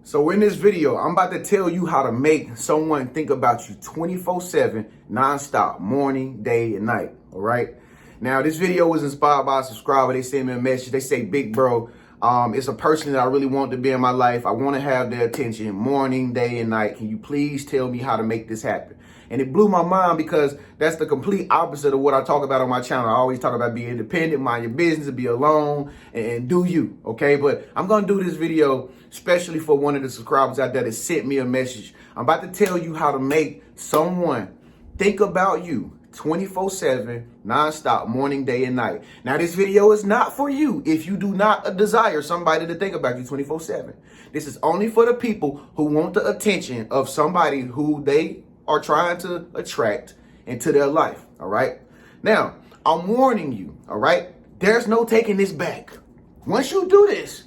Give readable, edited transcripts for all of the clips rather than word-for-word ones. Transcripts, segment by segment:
So in this video, I'm about to tell you how to make someone think about you 24/7, nonstop, morning, day, and night. All right. Now, this video was inspired by a subscriber. They sent me a message. They say, "Big bro, it's a person that I really want to be in my life. I want to have their attention morning, day, and night. Can you please tell me how to make this happen?" And it blew my mind because that's the complete opposite of what I talk about on my channel. I always talk about being independent, mind your business, be alone, and do you, okay? But I'm going to do this video especially for one of the subscribers out there that sent me a message. I'm about to tell you how to make someone think about you 24/7, nonstop, morning, day, and night. Now, this video is not for you if you do not desire somebody to think about you 24/7. This is only for the people who want the attention of somebody who they are trying to attract into their life, all right? Now, I'm warning you, all right? There's no taking this back. Once you do this,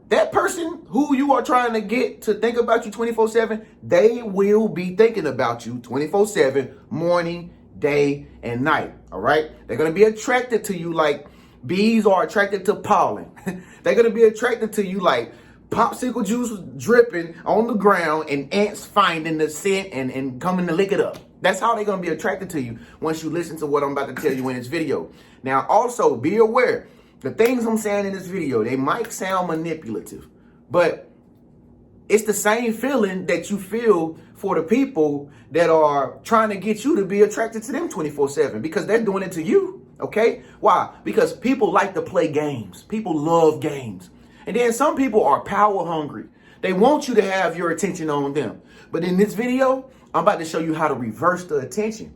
that person who you are trying to get to think about you 24/7, they will be thinking about you 24/7, morning, day, and night, all right? They're going to be attracted to you like bees are attracted to pollen. They're going to be attracted to you like popsicle juice dripping on the ground and ants finding the scent and coming to lick it up. That's how they're going to be attracted to you once you listen to what I'm about to tell you in this video. Now, also be aware, the things I'm saying in this video, they might sound manipulative, but it's the same feeling that you feel for the people that are trying to get you to be attracted to them 24/7 because they're doing it to you, okay? Why? Because people like to play games. People love games. And then some people are power hungry. They want you to have your attention on them. But in this video, I'm about to show you how to reverse the attention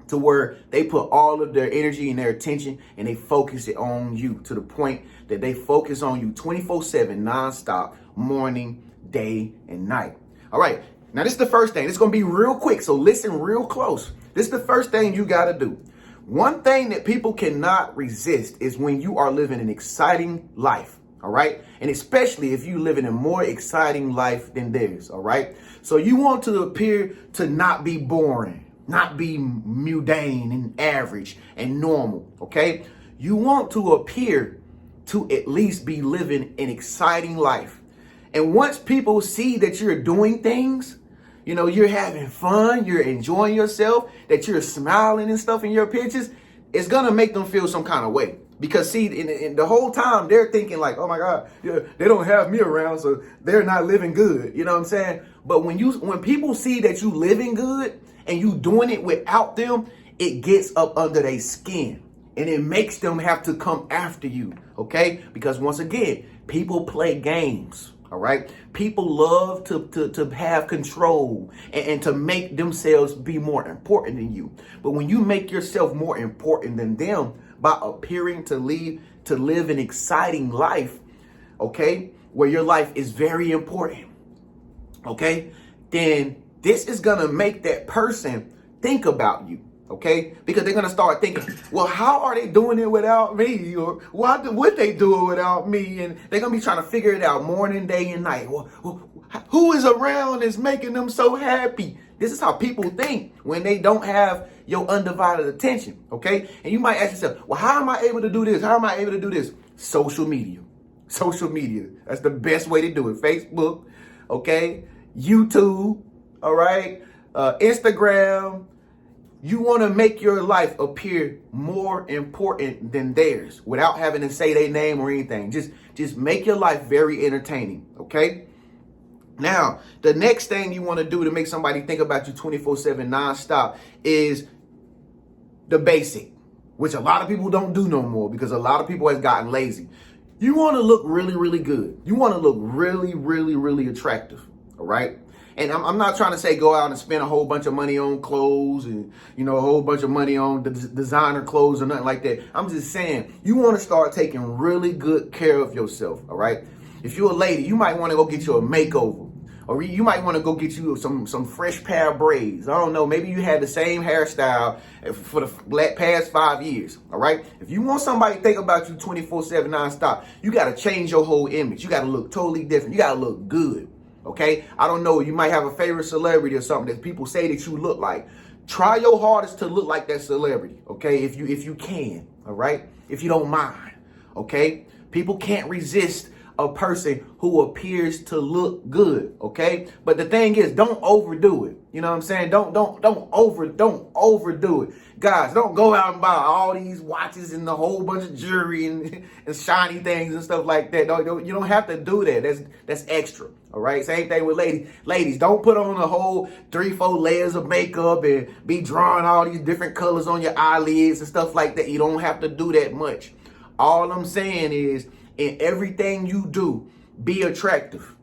to where they put all of their energy and their attention and they focus it on you to the point that they focus on you 24/7, nonstop, morning, day, and night. All right. Now, this is the first thing. It's going to be real quick, so listen real close. This is the first thing you got to do. One thing that people cannot resist is when you are living an exciting life. All right. And especially if you live in a more exciting life than theirs. All right. So you want to appear to not be boring, not be mundane and average and normal. OK, you want to appear to at least be living an exciting life. And once people see that you're doing things, you know, you're having fun, you're enjoying yourself, that you're smiling and stuff in your pictures, it's going to make them feel some kind of way. Because, see, in the whole time, they're thinking like, oh, my God, they don't have me around, so they're not living good. You know what I'm saying? But when people see that you living good and you doing it without them, it gets up under their skin and it makes them have to come after you. OK, because once again, people play games. All right. People love to have control and to make themselves be more important than you. But when you make yourself more important than them, by appearing to live an exciting life, okay, where your life is very important, okay, then this is going to make that person think about you, okay, because they're going to start thinking, well, how are they doing it without me? Or why would they do it without me? And they're going to be trying to figure it out morning, day, and night. Well, who is around is making them so happy? This is how people think when they don't have your undivided attention, okay? And you might ask yourself, well, how am I able to do this? How am I able to do this? Social media. Social media. That's the best way to do it. Facebook, okay? YouTube, all right? Instagram. You want to make your life appear more important than theirs without having to say their name or anything. Just make your life very entertaining, okay? Now, the next thing you want to do to make somebody think about you 24/7 nonstop is the basic, which a lot of people don't do no more because a lot of people has gotten lazy. You want to look really, really good. You want to look really, really, really attractive. All right. And I'm not trying to say go out and spend a whole bunch of money on clothes and, you know, a whole bunch of money on the designer clothes or nothing like that. I'm just saying you want to start taking really good care of yourself. All right. If you're a lady, you might want to go get you a makeover. Or you might want to go get you some fresh pair of braids. I don't know. Maybe you had the same hairstyle for the past 5 years. All right. If you want somebody to think about you 24/7 nonstop, you got to change your whole image. You got to look totally different. You got to look good. OK, I don't know. You might have a favorite celebrity or something that people say that you look like. Try your hardest to look like that celebrity. OK, if you can. All right. If you don't mind. OK, people can't resist a person who appears to look good, okay? But the thing is, don't overdo it. You know what I'm saying? Don't overdo it. Guys, don't go out and buy all these watches and a whole bunch of jewelry and shiny things and stuff like that. You don't have to do that. That's extra. All right. Same thing with ladies. Ladies, don't put on a whole 3-4 layers of makeup and be drawing all these different colors on your eyelids and stuff like that. You don't have to do that much. All I'm saying is, in everything you do, be attractive.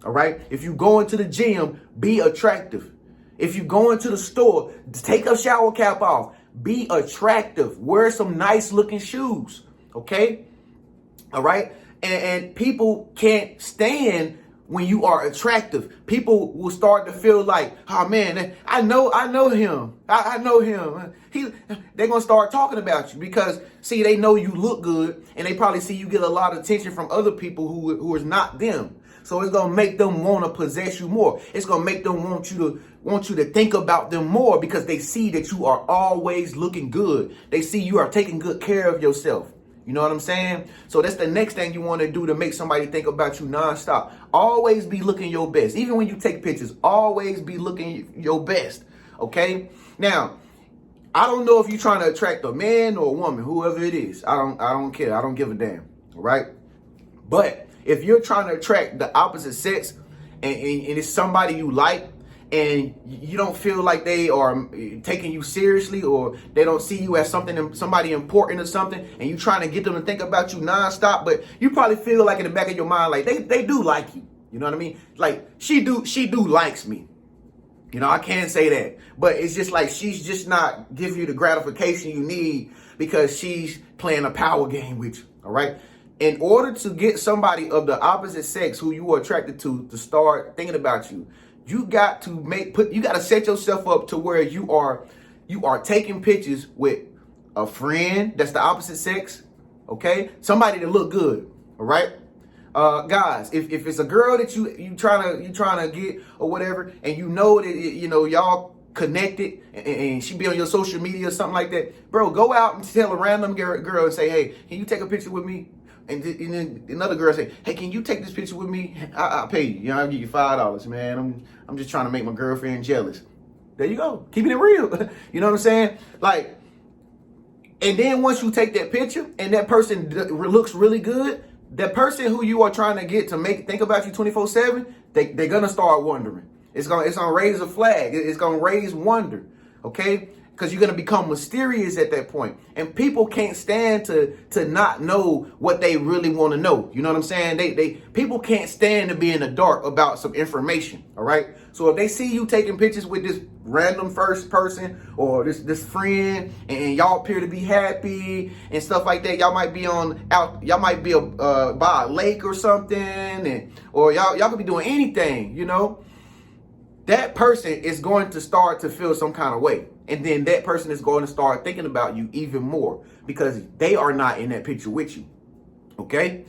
All right. If you go into the gym, be attractive. If you go into the store, take a shower cap off. Be attractive. Wear some nice looking shoes. Okay. All right. And people can't stand when you are attractive. People will start to feel like, oh man, I know him. I know him. They're going to start talking about you because, see, they know you look good and they probably see you get a lot of attention from other people who is not them. So it's going to make them want to possess you more. It's going to make them want you to think about them more because they see that you are always looking good. They see you are taking good care of yourself. You know what I'm saying? So that's the next thing you want to do to make somebody think about you nonstop. Always be looking your best. Even when you take pictures, always be looking your best. Okay? Now, I don't know if you're trying to attract a man or a woman, whoever it is. I don't care. I don't give a damn. All right? But if you're trying to attract the opposite sex and it's somebody you like and you don't feel like they are taking you seriously or they don't see you as somebody important or something, and you're trying to get them to think about you nonstop, but you probably feel like in the back of your mind, like they do like you. You know what I mean? Like she do likes me. You know, I can't say that, but it's just like she's just not giving you the gratification you need because she's playing a power game with you. All right. In order to get somebody of the opposite sex who you are attracted to start thinking about you, you got to set yourself up to where you are taking pictures with a friend that's the opposite sex, okay? Somebody that look good, all right? Guys, if it's a girl that you trying to get or whatever, and you know that y'all connected and she be on your social media or something like that, bro, go out and tell a random girl and say, hey, can you take a picture with me? And then another girl say, hey, can you take this picture with me? I'll pay you. You know, I'll give you $5, man. I'm just trying to make my girlfriend jealous. There you go. Keeping it real. You know what I'm saying? Like, and then once you take that picture and that person looks really good, that person who you are trying to get to think about you 24/7, they're going to start wondering. It's going to raise a flag. It's going to raise wonder. Okay? Because you're going to become mysterious at that point. And people can't stand to not know what they really want to know. You know what I'm saying? People can't stand to be in the dark about some information. All right. So if they see you taking pictures with this random first person or this friend and y'all appear to be happy and stuff like that, y'all might be by a lake or something, or y'all could be doing anything, you know. That person is going to start to feel some kind of way. And then that person is going to start thinking about you even more because they are not in that picture with you. Okay?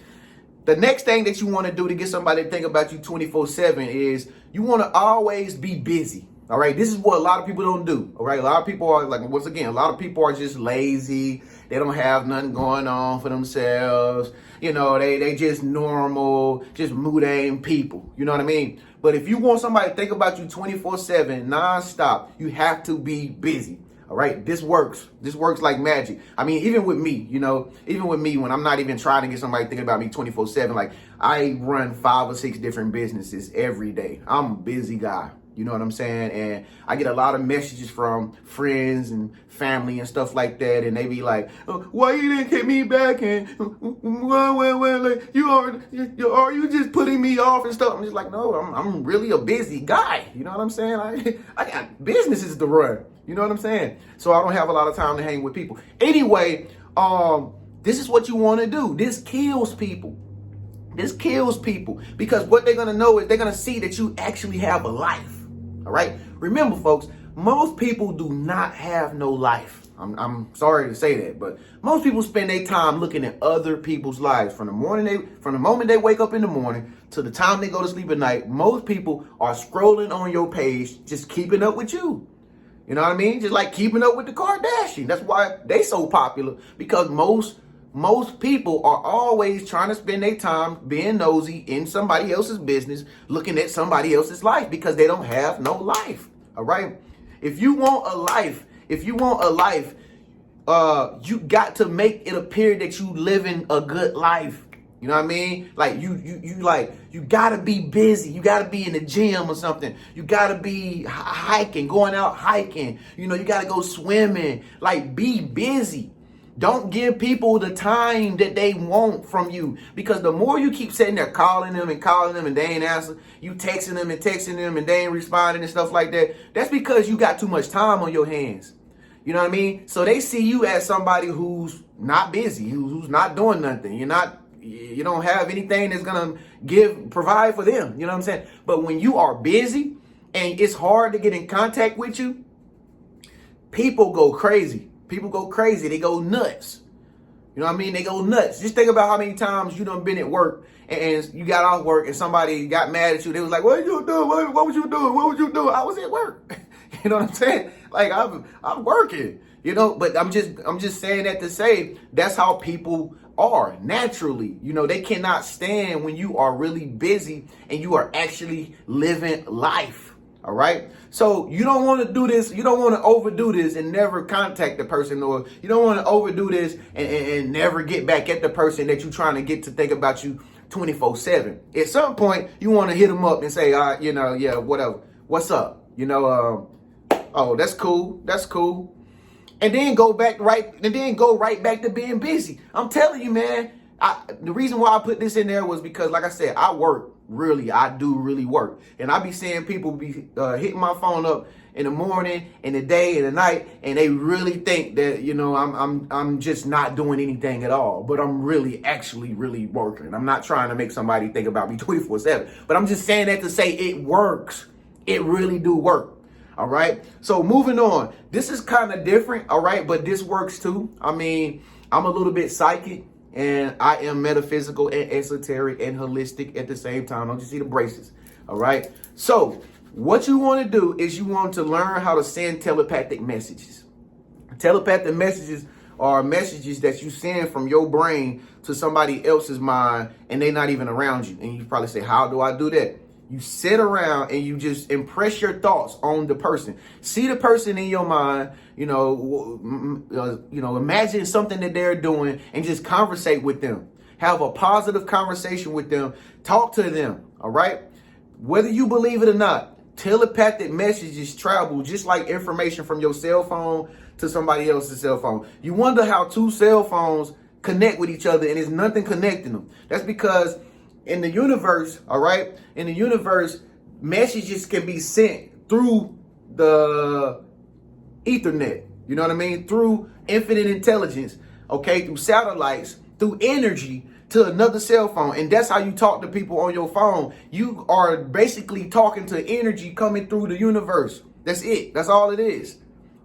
The next thing that you want to do to get somebody to think about you 24/7 is you want to always be busy. All right? This is what a lot of people don't do. All right? A lot of people are, like, once again, a lot of people are just lazy. They don't have nothing going on for themselves. You know, they just normal, just mundane people. You know what I mean? But if you want somebody to think about you 24/7, nonstop, you have to be busy. All right. This works. This works like magic. I mean, even with me, when I'm not even trying to get somebody thinking about me 24/7, like I run 5 or 6 different businesses every day. I'm a busy guy. You know what I'm saying? And I get a lot of messages from friends and family and stuff like that. And they be like, oh, why you didn't hit me back? And like, are you just putting me off and stuff? I'm just like, no, I'm really a busy guy. You know what I'm saying? I got businesses to run. You know what I'm saying? So I don't have a lot of time to hang with people. Anyway, this is what you want to do. This kills people. This kills people because what they're going to know is they're going to see that you actually have a life. All right. Remember, folks, most people do not have no life. I'm sorry to say that, but most people spend their time looking at other people's lives from the moment they wake up in the morning to the time they go to sleep at night. Most people are scrolling on your page, just keeping up with you. You know what I mean? Just like keeping up with the Kardashians. That's why they so popular, because most most people are always trying to spend their time being nosy in somebody else's business, looking at somebody else's life because they don't have no life. All right. If you want a life, you got to make it appear that you living a good life. You know what I mean? Like you gotta be busy. You gotta be in the gym or something. You gotta be hiking, going out hiking. You know, you gotta go swimming. Like, be busy. Don't give people the time that they want from you, because the more you keep sitting there calling them and they ain't answer, you texting them and they ain't responding and stuff like that. That's because you got too much time on your hands. You know what I mean? So they see you as somebody who's not busy, who's not doing nothing. You don't have anything that's gonna provide for them. You know what I'm saying? But when you are busy and it's hard to get in contact with you, people go crazy. People go crazy. They go nuts. You know what I mean? They go nuts. Just think about how many times you done been at work and you got off work and somebody got mad at you. They was like, "What you doing? What was you doing? What was you doing?" I was at work. You know what I'm saying? Like, I'm working. You know, but I'm just saying that to say that's how people are naturally. You know, they cannot stand when you are really busy and you are actually living life. All right. So you don't want to do this. You don't want to overdo this and never contact the person, or you don't want to overdo this and never get back at the person that you're trying to get to think about you 24/7. At some point, you want to hit them up and say, yeah, whatever. What's up? Oh, that's cool. That's cool. And then go right back to being busy. I'm telling you, man. The reason why I put this in there was because, like I said, I do really work. And I be seeing people be hitting my phone up in the morning, in the day, in the night, and they really think that, I'm just not doing anything at all. But I'm actually really working. I'm not trying to make somebody think about me 24/7. But I'm just saying that to say it works. It really do work. All right. So moving on. This is kind of different. All right. But this works too. I mean, I'm a little bit psychic. And I am metaphysical and esoteric and holistic at the same time. Don't you see the braces? All right. So what you want to do is you want to learn how to send telepathic messages. Telepathic messages are messages that you send from your brain to somebody else's mind and they're not even around you. And you probably say, how do I do that? You sit around and you just impress your thoughts on the person. See the person in your mind, imagine something that they're doing and just conversate with them. Have a positive conversation with them. Talk to them. All right. Whether you believe it or not, telepathic messages travel just like information from your cell phone to somebody else's cell phone. You wonder how two cell phones connect with each other and there's nothing connecting them. That's because in the universe, all right, messages can be sent through the Ethernet. You know what I mean? Through infinite intelligence, okay, through satellites, through energy to another cell phone. And that's how you talk to people on your phone. You are basically talking to energy coming through the universe. That's it. That's all it is.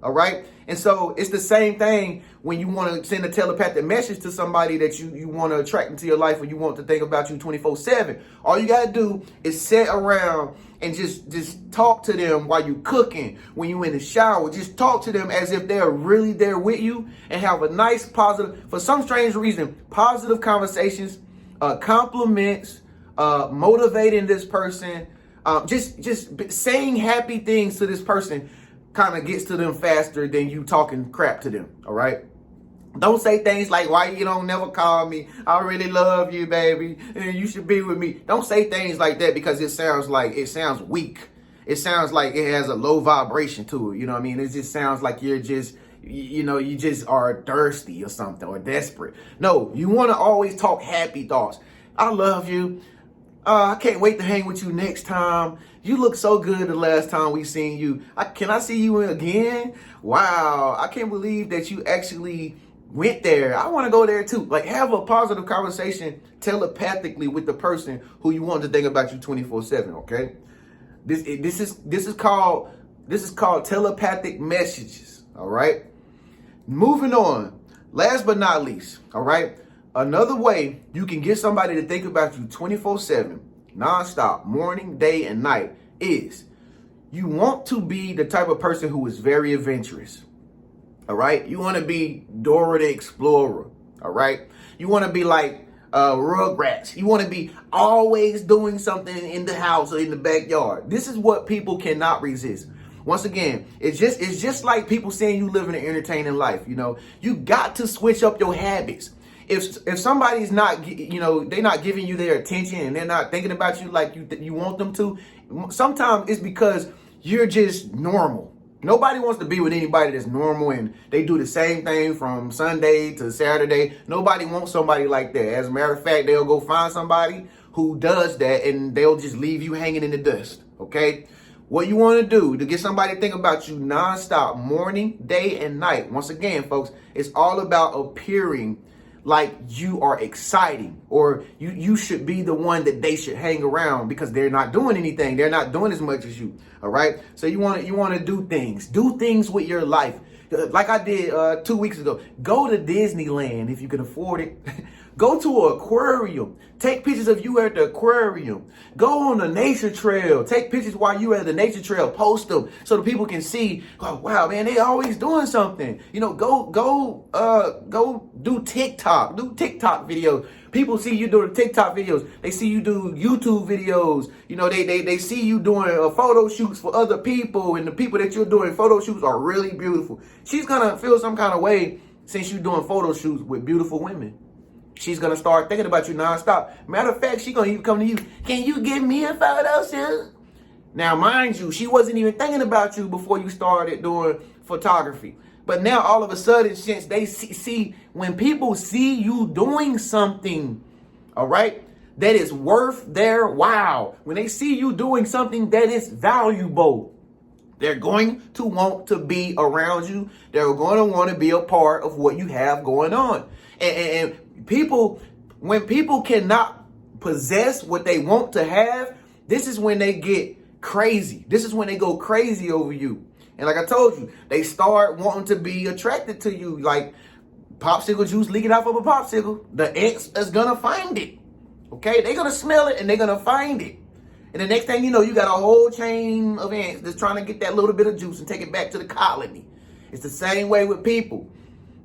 All right. And so it's the same thing when you want to send a telepathic message to somebody that you want to attract into your life or you want to think about you 24/7. All you got to do is sit around and just talk to them while you cooking, when you in the shower. Just talk to them as if they're really there with you and have a nice positive, for some strange reason, positive conversations, compliments, motivating this person, just saying happy things to this person kind of gets to them faster than you talking crap to them. All right. Don't say things like, why you don't never call me? I really love you, baby. And you should be with me. Don't say things like that because it sounds weak. It sounds like it has a low vibration to it. You know what I mean? It just sounds like you're just, you just are thirsty or something or desperate. No, you want to always talk happy thoughts. I love you. I can't wait to hang with you next time. You look so good the last time we seen you. Can I see you again? Wow. I can't believe that you actually went there. I want to go there too. Like, have a positive conversation telepathically with the person who you want to think about you 24/7. Okay. This is called telepathic messages. All right. Moving on. Last but not least. All right. Another way you can get somebody to think about you 24/7, nonstop, morning, day, and night is you want to be the type of person who is very adventurous. All right. You want to be Dora the Explorer. all right? You want to be like Rugrats. You want to be always doing something in the house or in the backyard. This is what people cannot resist. Once again, it's just like people saying you live an entertaining life. You know, you got to switch up your habits. If somebody's not, you know, they're not giving you their attention and they're not thinking about you like you want them to, sometimes it's because you're just normal. Nobody wants to be with anybody that's normal and they do the same thing from Sunday to Saturday. Nobody wants somebody like that. As a matter of fact, they'll go find somebody who does that and they'll just leave you hanging in the dust, okay? What you want to do to get somebody to think about you nonstop, morning, day, and night. Once again, folks, it's all about appearing like you are exciting, or you should be the one that they should hang around because they're not doing anything. They're not doing as much as you. All right. So you want to do things with your life. Like I did 2 weeks ago. Go to Disneyland if you can afford it. Go to an aquarium. Take pictures of you at the aquarium. Go on the nature trail. Take pictures while you at the nature trail. Post them so the people can see. Oh, wow, man, they always doing something. You know, go do TikTok. Do TikTok videos. People see you doing TikTok videos. They see you do YouTube videos. You know, they see you doing photo shoots for other people, and the people that you're doing photo shoots are really beautiful. She's gonna feel some kind of way since you're doing photo shoots with beautiful women. She's gonna start thinking about you nonstop. Matter of fact, she's gonna even come to you. Can you give me a photo shoot? Now, mind you, she wasn't even thinking about you before you started doing photography. But now, all of a sudden, since they see when people see you doing something, all right, that is worth their while. When they see you doing something that is valuable, they're going to want to be around you. They're going to want to be a part of what you have going on. And people, when people cannot possess what they want to have, this is when they get crazy. This is when they go crazy over you. And like I told you, they start wanting to be attracted to you, like popsicle juice leaking out of a popsicle. The ants is gonna find it. Okay, they're gonna smell it and they're gonna find it. And the next thing you know, you got a whole chain of ants that's trying to get that little bit of juice and take it back to the colony. It's the same way with people.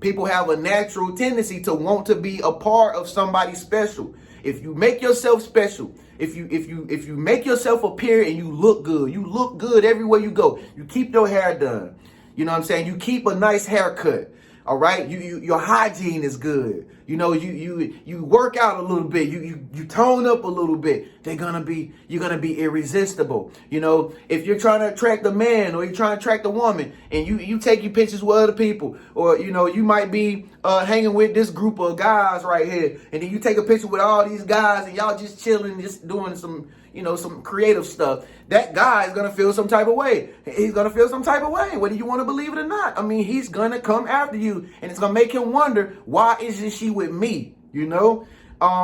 People have a natural tendency to want to be a part of somebody special. If you make yourself special, if you make yourself appear and you look good everywhere you go. You keep your hair done. You know what I'm saying? You keep a nice haircut. All right, your hygiene is good. You know, you work out a little bit. You tone up a little bit. You're gonna be irresistible. You know, if you're trying to attract a man or you're trying to attract a woman, and you take your pictures with other people, or you know, you might be hanging with this group of guys right here, and then you take a picture with all these guys, and y'all just chilling, just doing some, you know, some creative stuff. That guy is going to feel some type of way. He's going to feel some type of way, whether you want to believe it or not. I mean, he's going to come after you, and it's going to make him wonder, why isn't she with me? You know,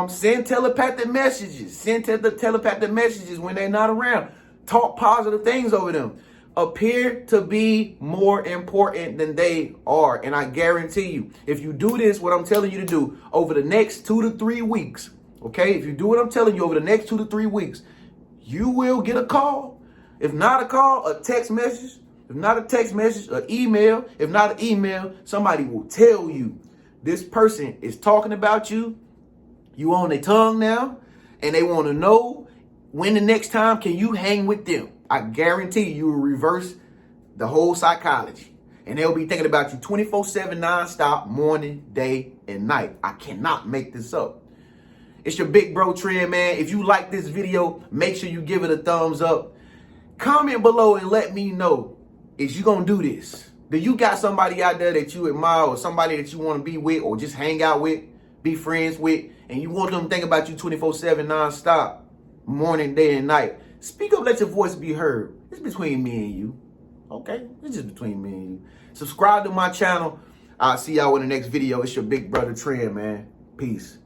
send telepathic messages. Send telepathic messages when they're not around. Talk positive things over them. Appear to be more important than they are. And I guarantee you, if you do this, what I'm telling you to do over the next 2 to 3 weeks, okay, if you do what I'm telling you over the next 2 to 3 weeks, you will get a call. If not a call, a text message. If not a text message, an email. If not an email, somebody will tell you this person is talking about you. You on their tongue now, and they want to know when the next time can you hang with them. I guarantee you will reverse the whole psychology. And they'll be thinking about you 24/7, nonstop, morning, day, and night. I cannot make this up. It's your big bro Trend, man. If you like this video, make sure you give it a thumbs up. Comment below and let me know, is you gonna do this? Do you got somebody out there that you admire, or somebody that you want to be with, or just hang out with, be friends with, and you want them to think about you 24/7 nonstop, morning, day, and night? Speak up, let your voice be heard. It's between me and you, okay? It's just between me and you. Subscribe to my channel. I'll see y'all in the next video. It's your big brother Trend, man. Peace.